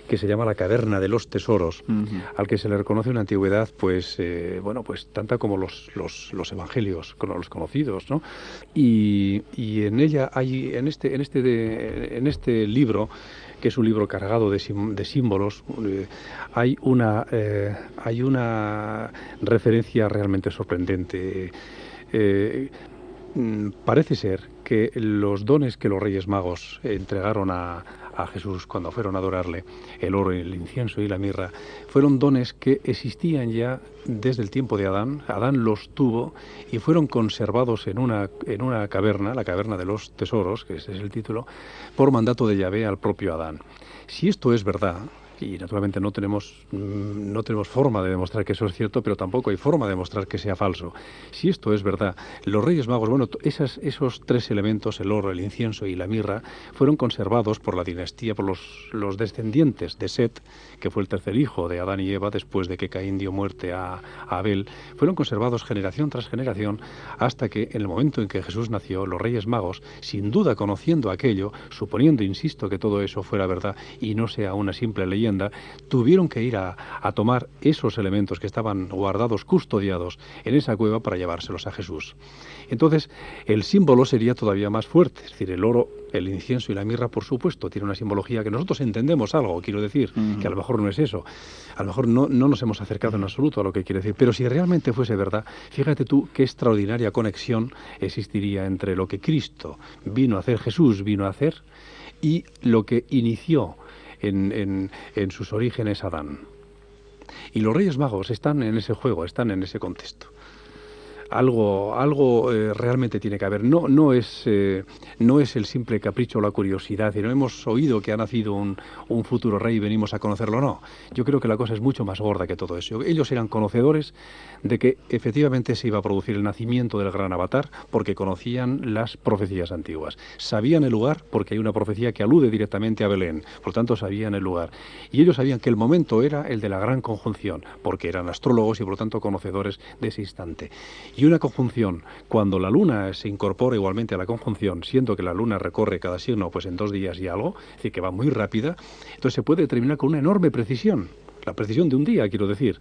que se llama La Caverna de los Tesoros, al que se le reconoce una antigüedad, pues tanta como los evangelios, como los conocidos, ¿no? Y en ella hay, en este libro, que es un libro cargado de símbolos, hay una referencia realmente sorprendente. Parece ser que los dones que los Reyes Magos entregaron a Jesús cuando fueron a adorarle, el oro, el incienso y la mirra, fueron dones que existían ya desde el tiempo de Adán. Adán los tuvo y fueron conservados en una caverna, la caverna de los tesoros, que ese es el título, por mandato de Yahvé al propio Adán. Si esto es verdad, y naturalmente no tenemos forma de demostrar que eso es cierto, pero tampoco hay forma de demostrar que sea falso. Si esto es verdad, los Reyes Magos, esos tres elementos, el oro, el incienso y la mirra, fueron conservados por la dinastía, por los descendientes de Set, que fue el tercer hijo de Adán y Eva después de que Caín dio muerte a Abel. Fueron conservados generación tras generación hasta que en el momento en que Jesús nació, los Reyes Magos, sin duda conociendo aquello, suponiendo, insisto, que todo eso fuera verdad y no sea una simple leyenda, tuvieron que ir a tomar esos elementos que estaban guardados, custodiados en esa cueva para llevárselos a Jesús. Entonces, el símbolo sería todavía más fuerte, es decir, el oro, el incienso y la mirra, por supuesto, tiene una simbología que nosotros entendemos algo, quiero decir, que a lo mejor no es eso, a lo mejor no nos hemos acercado en absoluto a lo que quiere decir, pero si realmente fuese verdad, fíjate tú qué extraordinaria conexión existiría entre lo que Cristo vino a hacer, Jesús vino a hacer, y lo que inició en sus orígenes Adán. Y los Reyes Magos están en ese juego, están en ese contexto. Algo realmente tiene que haber. No es el simple capricho o la curiosidad, y no hemos oído que ha nacido un futuro rey y venimos a conocerlo, no. Yo creo que la cosa es mucho más gorda que todo eso. Ellos eran conocedores de que efectivamente se iba a producir el nacimiento del gran avatar porque conocían las profecías antiguas. Sabían el lugar porque hay una profecía que alude directamente a Belén, por tanto sabían el lugar. Y ellos sabían que el momento era el de la gran conjunción, porque eran astrólogos y por lo tanto conocedores de ese instante. Y una conjunción, cuando la luna se incorpora igualmente a la conjunción, siendo que la luna recorre cada signo pues en 2 días y algo, es decir, que va muy rápida, entonces se puede determinar con una enorme precisión. La precisión de un día, quiero decir.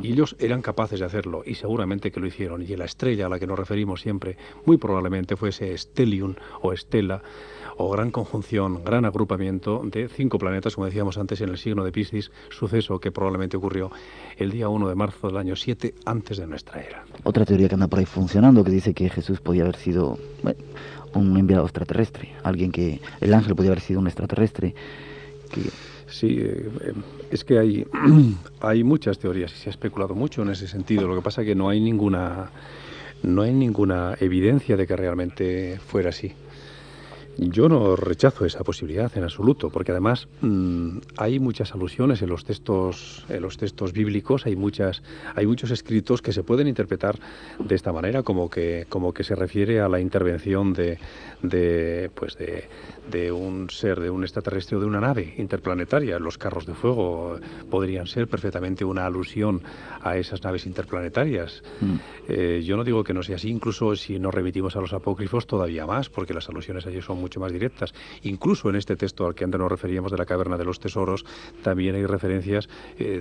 Y ellos eran capaces de hacerlo, y seguramente que lo hicieron. Y la estrella a la que nos referimos siempre, muy probablemente fuese stellium o estela, o gran conjunción, gran agrupamiento de 5 planetas, como decíamos antes, en el signo de Piscis, suceso que probablemente ocurrió el día 1 de marzo del año 7 antes de nuestra era. Otra teoría que anda por ahí funcionando, que dice que Jesús podía haber sido un enviado extraterrestre, el ángel podía haber sido un extraterrestre. Sí, es que hay muchas teorías y se ha especulado mucho en ese sentido. Lo que pasa es que no hay ninguna evidencia de que realmente fuera así. Yo no rechazo esa posibilidad en absoluto, porque además hay muchas alusiones en los textos bíblicos, hay muchos escritos que se pueden interpretar de esta manera, como que se refiere a la intervención de un ser, de un extraterrestre o de una nave interplanetaria. Los carros de fuego podrían ser perfectamente una alusión a esas naves interplanetarias. Yo no digo que no sea así, incluso si nos remitimos a los apócrifos todavía más, porque las alusiones allí son mucho más directas. Incluso en este texto al que antes nos referíamos de la caverna de los tesoros, también hay referencias,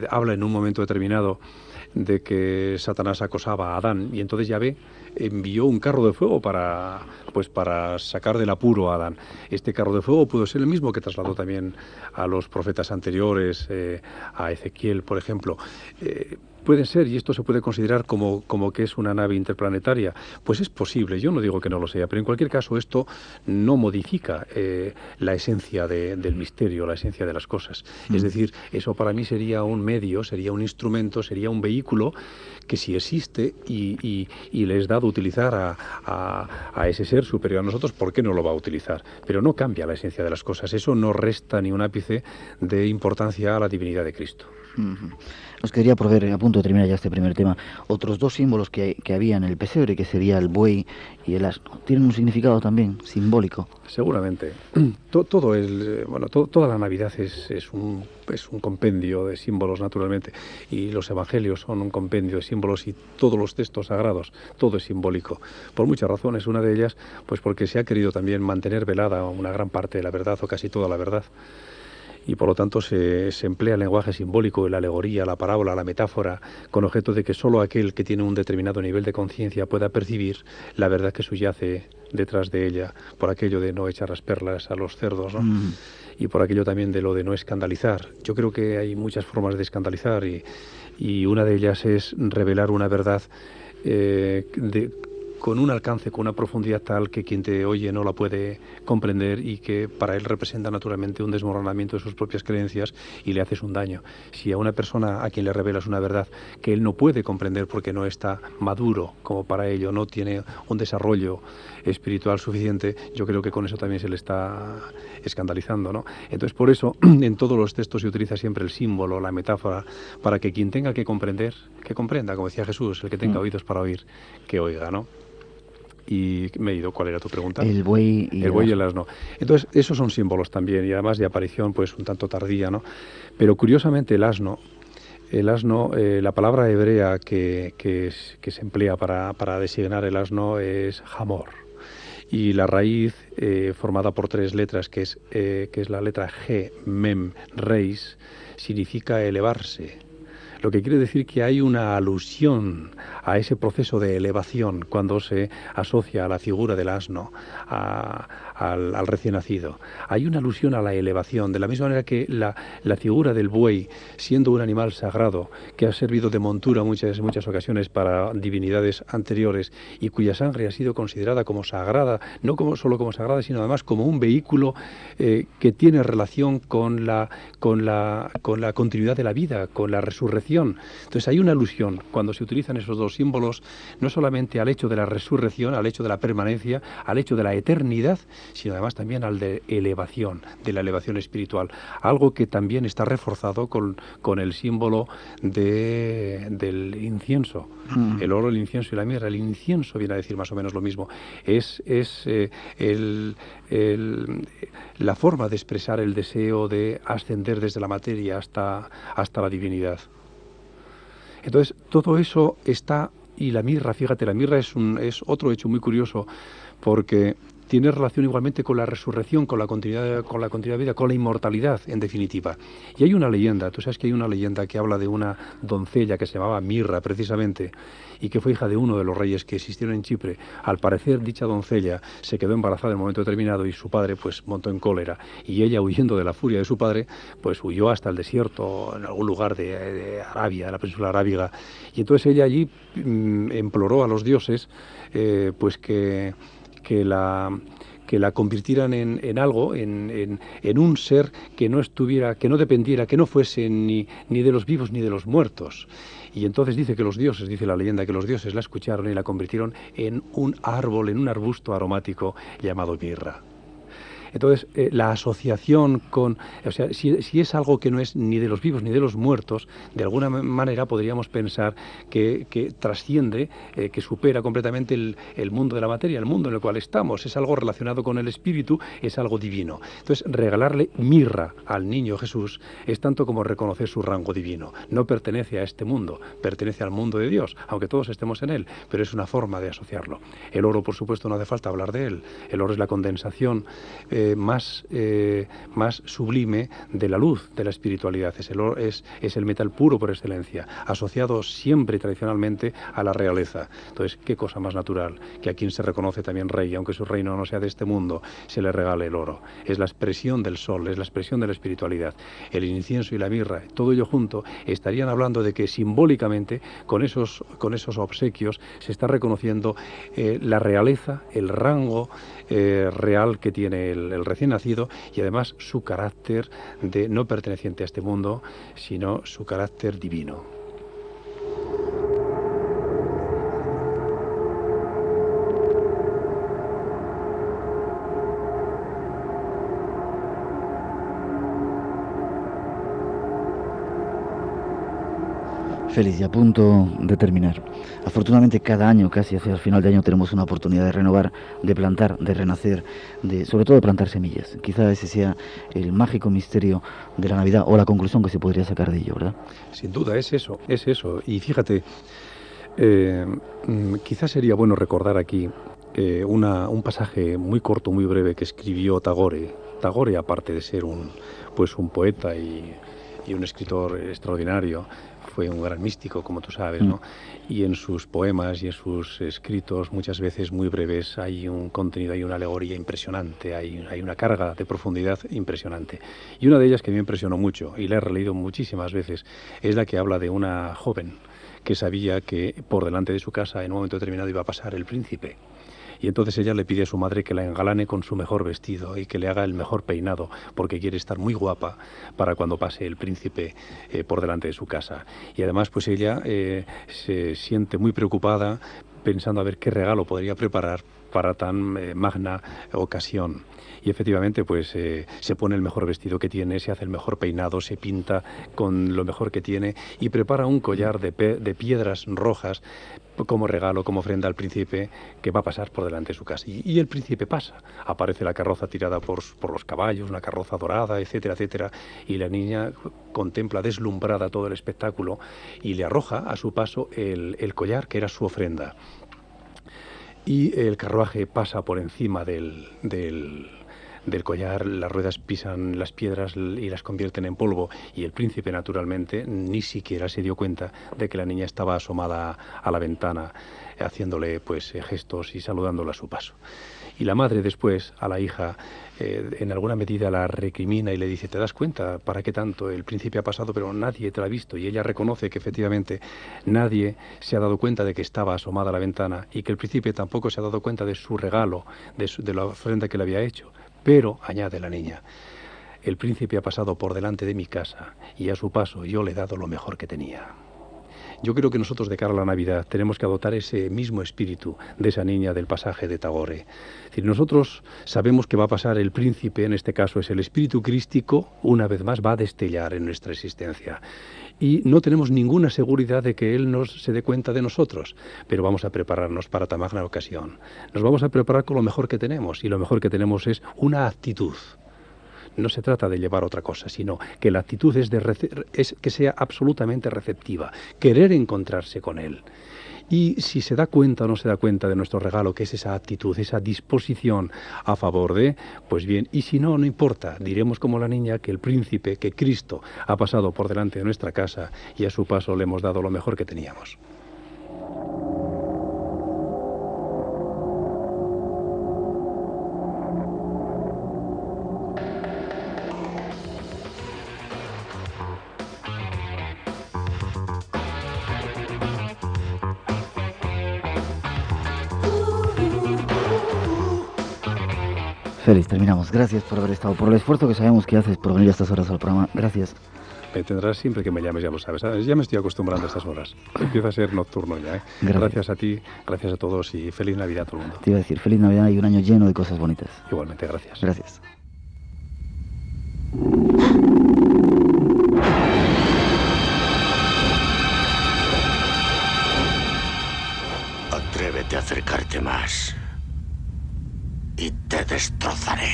habla en un momento determinado de que Satanás acosaba a Adán, y entonces Yahvé envió un carro de fuego para sacar del apuro a Adán. Este carro de fuego pudo ser el mismo que trasladó también a los profetas anteriores, a Ezequiel, por ejemplo. Puede ser, y esto se puede considerar como que es una nave interplanetaria. Pues es posible, yo no digo que no lo sea, pero en cualquier caso esto no modifica la esencia del misterio, la esencia de las cosas. Es decir, eso para mí sería un medio, sería un instrumento, sería un vehículo que si existe y le es dado utilizar a ese ser superior a nosotros, ¿por qué no lo va a utilizar? Pero no cambia la esencia de las cosas, eso no resta ni un ápice de importancia a la divinidad de Cristo. Os quería por ver, a punto de terminar ya este primer tema, otros dos símbolos que había en el pesebre, que sería el buey y el asno. ¿Tienen un significado también simbólico? Seguramente. Toda la Navidad es un compendio de símbolos, naturalmente, y los evangelios son un compendio de símbolos, y todos los textos sagrados, todo es simbólico. Por muchas razones, una de ellas, pues porque se ha querido también mantener velada una gran parte de la verdad, o casi toda la verdad. Y por lo tanto se emplea el lenguaje simbólico, la alegoría, la parábola, la metáfora, con objeto de que solo aquel que tiene un determinado nivel de conciencia pueda percibir la verdad que subyace detrás de ella, por aquello de no echar las perlas a los cerdos, ¿no? Y por aquello también de lo de no escandalizar. Yo creo que hay muchas formas de escandalizar, y una de ellas es revelar una verdad con un alcance, con una profundidad tal que quien te oye no la puede comprender, y que para él representa naturalmente un desmoronamiento de sus propias creencias y le haces un daño. Si a una persona a quien le revelas una verdad que él no puede comprender porque no está maduro como para ello, no tiene un desarrollo espiritual suficiente, yo creo que con eso también se le está escandalizando, ¿no? Entonces, por eso en todos los textos se utiliza siempre el símbolo, la metáfora, para que quien tenga que comprender, que comprenda, como decía Jesús, el que tenga oídos para oír, que oiga, ¿no? Y me he ido, ¿cuál era tu pregunta? El buey y el asno. Entonces, esos son símbolos también, y además de aparición, pues un tanto tardía, ¿no? Pero curiosamente el asno, la palabra hebrea que se emplea para designar el asno es hamor. Y la raíz, formada por tres letras, que es la letra G, mem, reis, significa elevarse. Lo que quiere decir que hay una alusión a ese proceso de elevación cuando se asocia a la figura del asno, al recién nacido. Hay una alusión a la elevación, de la misma manera que la figura del buey, siendo un animal sagrado, que ha servido de montura muchas ocasiones para divinidades anteriores, y cuya sangre ha sido considerada como sagrada, no solo como sagrada, sino además como un vehículo que tiene relación con la continuidad de la vida, con la resurrección. Entonces hay una alusión, cuando se utilizan esos dos símbolos, no solamente al hecho de la resurrección, al hecho de la permanencia, al hecho de la eternidad, sino además también al de elevación, de la elevación espiritual. Algo que también está reforzado con el símbolo del incienso. El oro, el incienso y la mirra. El incienso viene a decir más o menos lo mismo. Es la forma de expresar el deseo de ascender desde la materia hasta la divinidad. Entonces, todo eso está, y la mirra, fíjate, la mirra es otro hecho muy curioso, porque tiene relación igualmente con la resurrección, con la continuidad de vida, con la inmortalidad, en definitiva. Y hay una leyenda, tú sabes que hay una leyenda que habla de una doncella que se llamaba Mirra, precisamente, y que fue hija de uno de los reyes que existieron en Chipre. Al parecer, dicha doncella se quedó embarazada en un momento determinado, y su padre pues montó en cólera, y ella, huyendo de la furia de su padre, pues huyó hasta el desierto, en algún lugar de Arabia, de la península arábiga. Y entonces ella allí imploró a los dioses pues que la convirtieran en algo, en un ser que no estuviera, que no dependiera, que no fuese ni de los vivos ni de los muertos. Y entonces dice la leyenda, que los dioses la escucharon y la convirtieron en un árbol, en un arbusto aromático llamado mirra. Entonces, la asociación con... O sea, si es algo que no es ni de los vivos ni de los muertos, de alguna manera podríamos pensar que trasciende, que supera completamente el mundo de la materia, el mundo en el cual estamos. Es algo relacionado con el espíritu, es algo divino. Entonces, regalarle mirra al niño Jesús es tanto como reconocer su rango divino. No pertenece a este mundo, pertenece al mundo de Dios, aunque todos estemos en él, pero es una forma de asociarlo. El oro, por supuesto, no hace falta hablar de él. El oro es la condensación más sublime de la luz, de la espiritualidad. Es el metal puro por excelencia, asociado siempre y tradicionalmente a la realeza. Entonces, qué cosa más natural que a quien se reconoce también rey, aunque su reino no sea de este mundo, se le regale el oro. Es la expresión del sol, es la expresión de la espiritualidad. El incienso y la mirra, todo ello junto, estarían hablando de que simbólicamente, con esos obsequios, se está reconociendo la realeza, el rango real que tiene el recién nacido, y además su carácter de no perteneciente a este mundo, sino su carácter divino. Félix, y a punto de terminar. Afortunadamente cada año, casi hacia el final de año, tenemos una oportunidad de renovar, de plantar, de renacer, sobre todo de plantar semillas. Quizá ese sea el mágico misterio de la Navidad, o la conclusión que se podría sacar de ello, ¿verdad? Sin duda, es eso. Y fíjate, quizás sería bueno recordar aquí un pasaje muy corto, muy breve, que escribió Tagore. Tagore, aparte de ser un poeta y un escritor extraordinario, fue un gran místico, como tú sabes, ¿no? Y en sus poemas y en sus escritos, muchas veces muy breves, hay un contenido, hay una alegoría impresionante, hay una carga de profundidad impresionante. Y una de ellas que me impresionó mucho, y la he releído muchísimas veces, es la que habla de una joven que sabía que por delante de su casa en un momento determinado iba a pasar el príncipe. Y entonces ella le pide a su madre que la engalane con su mejor vestido y que le haga el mejor peinado, porque quiere estar muy guapa para cuando pase el príncipe por delante de su casa. Y además, pues ella se siente muy preocupada pensando a ver qué regalo podría preparar para tan magna ocasión. Y efectivamente, pues se pone el mejor vestido que tiene, se hace el mejor peinado, se pinta con lo mejor que tiene y prepara un collar de piedras rojas como regalo, como ofrenda al príncipe que va a pasar por delante de su casa. Y el príncipe pasa. Aparece la carroza tirada por los caballos, una carroza dorada, etcétera, etcétera. Y la niña contempla deslumbrada todo el espectáculo y le arroja a su paso el collar que era su ofrenda. Y el carruaje pasa por encima del collar, las ruedas pisan las piedras y las convierten en polvo, y el príncipe naturalmente ni siquiera se dio cuenta de que la niña estaba asomada a la ventana, haciéndole pues gestos y saludándola a su paso. Y la madre después a la hija en alguna medida la recrimina y le dice: ¿te das cuenta para qué tanto? El príncipe ha pasado pero nadie te lo ha visto. Y ella reconoce que efectivamente nadie se ha dado cuenta de que estaba asomada a la ventana y que el príncipe tampoco se ha dado cuenta de su regalo, de la ofrenda que le había hecho. Pero, añade la niña, el príncipe ha pasado por delante de mi casa y a su paso yo le he dado lo mejor que tenía. Yo creo que nosotros de cara a la Navidad tenemos que adoptar ese mismo espíritu de esa niña del pasaje de Tagore. Es decir, nosotros sabemos que va a pasar el príncipe, en este caso es el espíritu crístico, una vez más va a destellar en nuestra existencia. Y no tenemos ninguna seguridad de que Él se dé cuenta de nosotros, pero vamos a prepararnos para tan magna ocasión. Nos vamos a preparar con lo mejor que tenemos, y lo mejor que tenemos es una actitud. No se trata de llevar otra cosa, sino que la actitud es que sea absolutamente receptiva, querer encontrarse con Él. Y si se da cuenta o no se da cuenta de nuestro regalo, que es esa actitud, esa disposición a favor de, pues bien, y si no, no importa, diremos como la niña que el príncipe, que Cristo ha pasado por delante de nuestra casa y a su paso le hemos dado lo mejor que teníamos. Félix, terminamos. Gracias por haber estado, por el esfuerzo que sabemos que haces por venir a estas horas al programa. Gracias. Me tendrás siempre que me llames, ya lo sabes. Ya me estoy acostumbrando a estas horas. Empieza a ser nocturno ya, ¿eh? Gracias a ti, gracias a todos y feliz Navidad a todo el mundo. Te iba a decir feliz Navidad y un año lleno de cosas bonitas. Igualmente, gracias. Gracias. más y te destrozaré.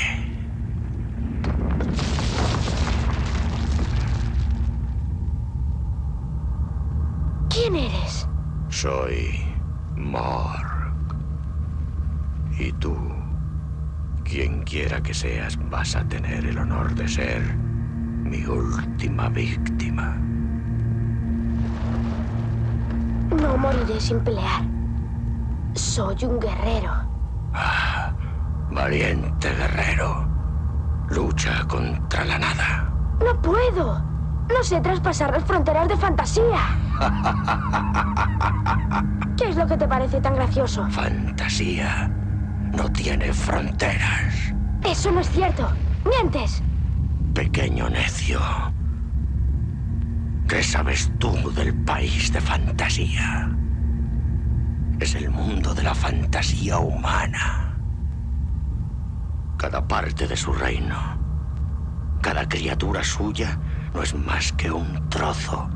¿Quién eres? Soy Morg. Y tú, quien quiera que seas, vas a tener el honor de ser mi última víctima. No moriré sin pelear. Soy un guerrero. Ah, valiente guerrero. Lucha contra la nada. ¡No puedo! No sé traspasar las fronteras de fantasía. ¿Qué es lo que te parece tan gracioso? Fantasía no tiene fronteras. Eso no es cierto. ¡Mientes! Pequeño necio. ¿Qué sabes tú del país de fantasía? Es el mundo de la fantasía humana. Cada parte de su reino, cada criatura suya, no es más que un trozo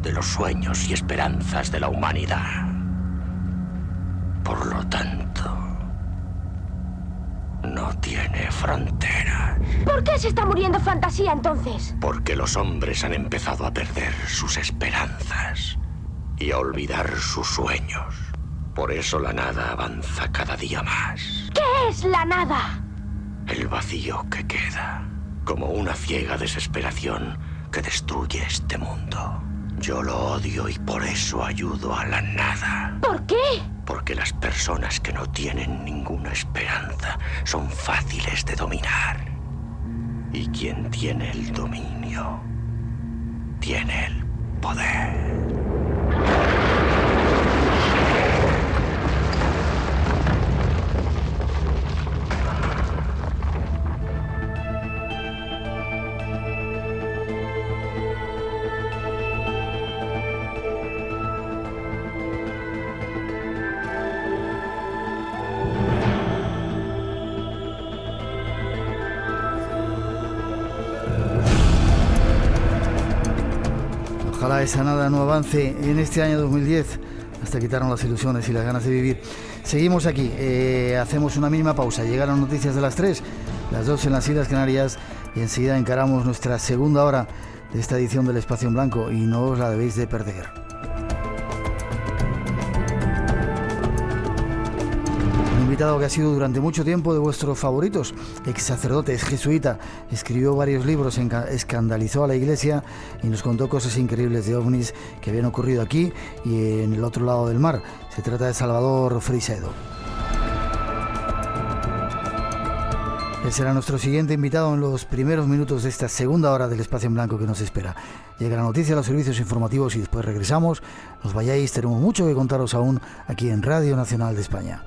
de los sueños y esperanzas de la humanidad. Por lo tanto, no tiene fronteras. ¿Por qué se está muriendo fantasía entonces? Porque los hombres han empezado a perder sus esperanzas y a olvidar sus sueños. Por eso la nada avanza cada día más. ¿Qué es la nada? El vacío que queda, como una ciega desesperación que destruye este mundo. Yo lo odio y por eso ayudo a la nada. ¿Por qué? Porque las personas que no tienen ninguna esperanza son fáciles de dominar. Y quien tiene el dominio, tiene el poder. Ojalá esa nada no avance en este año 2010 hasta quitarnos las ilusiones y las ganas de vivir. Seguimos aquí, hacemos una mínima pausa. Llegaron noticias de las 3, las 2 en las Islas Canarias y enseguida encaramos nuestra segunda hora de esta edición del Espacio en Blanco y no os la debéis de perder. Invitado que ha sido durante mucho tiempo de vuestros favoritos, ex sacerdote, ex jesuita, escribió varios libros, escandalizó a la Iglesia y nos contó cosas increíbles de ovnis que habían ocurrido aquí y en el otro lado del mar. Se trata de Salvador Freixedo. Él será nuestro siguiente invitado en los primeros minutos de esta segunda hora del Espacio en Blanco que nos espera. Llega la noticia, los servicios informativos y después regresamos. No os vayáis, tenemos mucho que contaros aún aquí en Radio Nacional de España.